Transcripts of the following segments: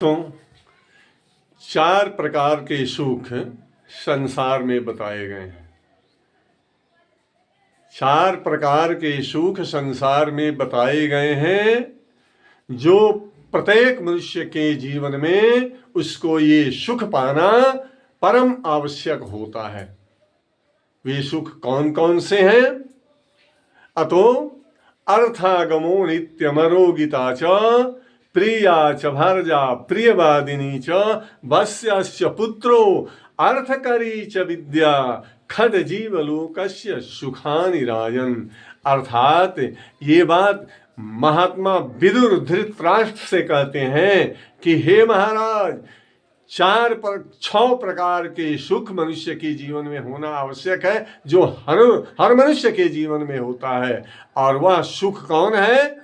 तो 4 प्रकार के सुख संसार में बताए गए हैं। 4 प्रकार के सुख संसार में बताए गए हैं जो प्रत्येक मनुष्य के जीवन में उसको ये सुख पाना परम आवश्यक होता है। वे सुख कौन कौन से हैं? अतो अर्थागमो नित्यमरो गीता च प्रिया च भर्जा प्रियवादिनी च वस्यस्य पुत्रो अर्थकरी च विद्या खड जीवलोकस्य सुखानि राजन। अर्थात ये बात महात्मा विदुर धृतराष्ट्र से कहते हैं कि हे महाराज, 6 प्रकार के सुख मनुष्य के जीवन में होना आवश्यक है, जो हर मनुष्य के जीवन में होता है। और वह सुख कौन है?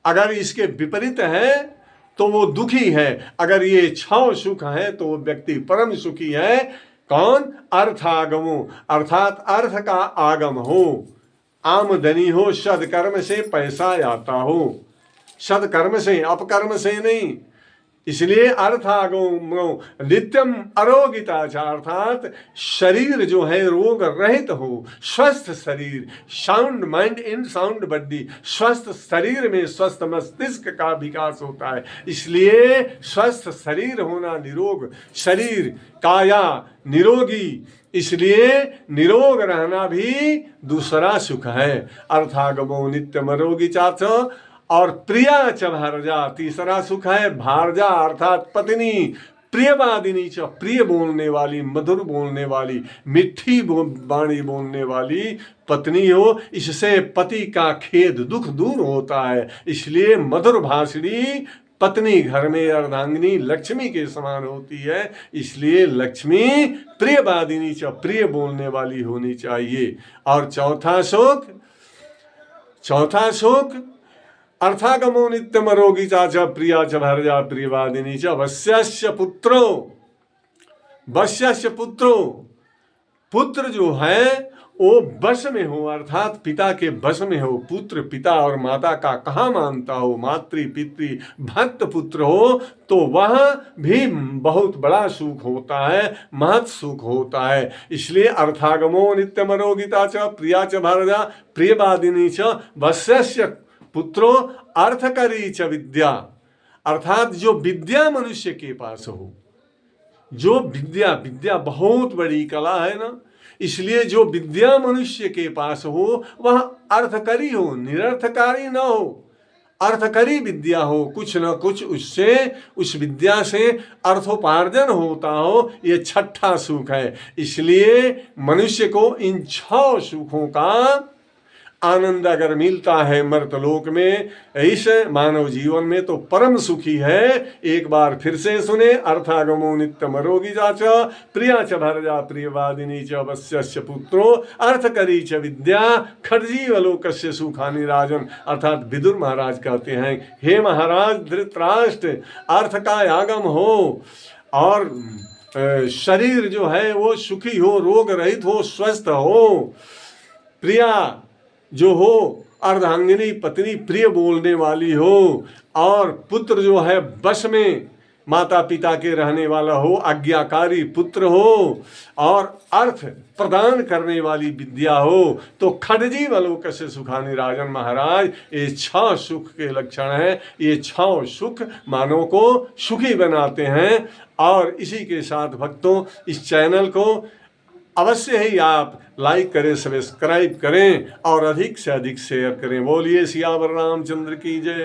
अगर इसके विपरीत है तो वो दुखी है, अगर ये 6 सुख है तो वो व्यक्ति परम सुखी है। कौन? अर्थागमो, अर्थात अर्थ का आगम हो, आमदनी हो, सदकर्म से पैसा आता हो, सदकर्म से, अपकर्म से नहीं। इसलिए अर्थागमो नित्यम अरोगिता, अर्थात शरीर जो है रोग रहित हो, स्वस्थ शरीर, sound mind in sound body, स्वस्थ शरीर में स्वस्थ मस्तिष्क का विकास होता है। इसलिए स्वस्थ शरीर होना, निरोग शरीर, काया निरोगी, इसलिए निरोग रहना भी दूसरा सुख है। अर्थागमो नित्यम अरोगी चाच। और प्रिया च भारजा, तीसरा सुख है भारजा, अर्थात पत्नी। प्रियवादिनी च, प्रिय बोलने वाली, मधुर बोलने वाली, मिठी वाणी बोलने वाली पत्नी हो। इससे पति का खेद दुख दूर होता है। इसलिए मधुर भाषणी पत्नी घर में अर्धांगिनी लक्ष्मी के समान होती है। इसलिए लक्ष्मी प्रियवादिनी च, प्रिय बोलने वाली होनी चाहिए। और चौथा सुख अर्थागमो नित्यम अरोगी च प्रिया च भर्जा प्रियवादिनी च वस्यस्य पुत्रो, पुत्र जो है वो वश में हो, अर्थात पिता के वश में हो। पुत्र पिता और माता का कहाँ मानता हो, मातृ पितृ भक्त पुत्र हो, तो वह भी बहुत बड़ा सुख होता है, महत् सुख होता है। इसलिए अर्थागमो नित्यम अरोगिता च प्रिया च भर्जा प्रियवादिनी च वस्यस्य पुत्रो अर्थकरी च विद्या, अर्थात जो विद्या मनुष्य के पास हो, जो विद्या बहुत बड़ी कला है ना। इसलिए जो विद्या मनुष्य के पास हो वह अर्थकरी हो, निरर्थकारी न हो, अर्थकरी विद्या हो, कुछ न कुछ उससे, उस विद्या से अर्थोपार्जन होता हो, ये 6ठा सुख है। इसलिए मनुष्य को इन 6 सुखों का आनंद अगर मिलता है मर्तलोक में, इस मानव जीवन में, तो परम सुखी है। एक बार फिर से सुने। अर्थागमो नित्यम अरोगी च प्रिया च भर्जा प्रियवादिनी च वस्यस्य पुत्रो अर्थकरी च विद्या खड्जीवलोकस्य सुखानि राजन। अर्थात विदुर महाराज कहते हैं, हे महाराज धृतराष्ट्र, अर्थ का आगम हो और शरीर जो है वो सुखी हो, रोग रहित हो, स्वस्थ हो, प्रिया जो हो, अर्धांगिनी पत्नी प्रिय बोलने वाली हो, और पुत्र जो है वश में माता पिता के रहने वाला हो, आज्ञाकारी पुत्र हो, और अर्थ प्रदान करने वाली विद्या हो, तो खड्जी वलोक से सुखानि राजन। महाराज, ये 6 सुख के लक्षण हैं। ये 6 सुख मानव को सुखी बनाते हैं। और इसी के साथ भक्तों, इस चैनल को अवश्य ही आप लाइक करें, सब्सक्राइब करें और अधिक से अधिक शेयर करें। बोलिए सियावर रामचंद्र की जय।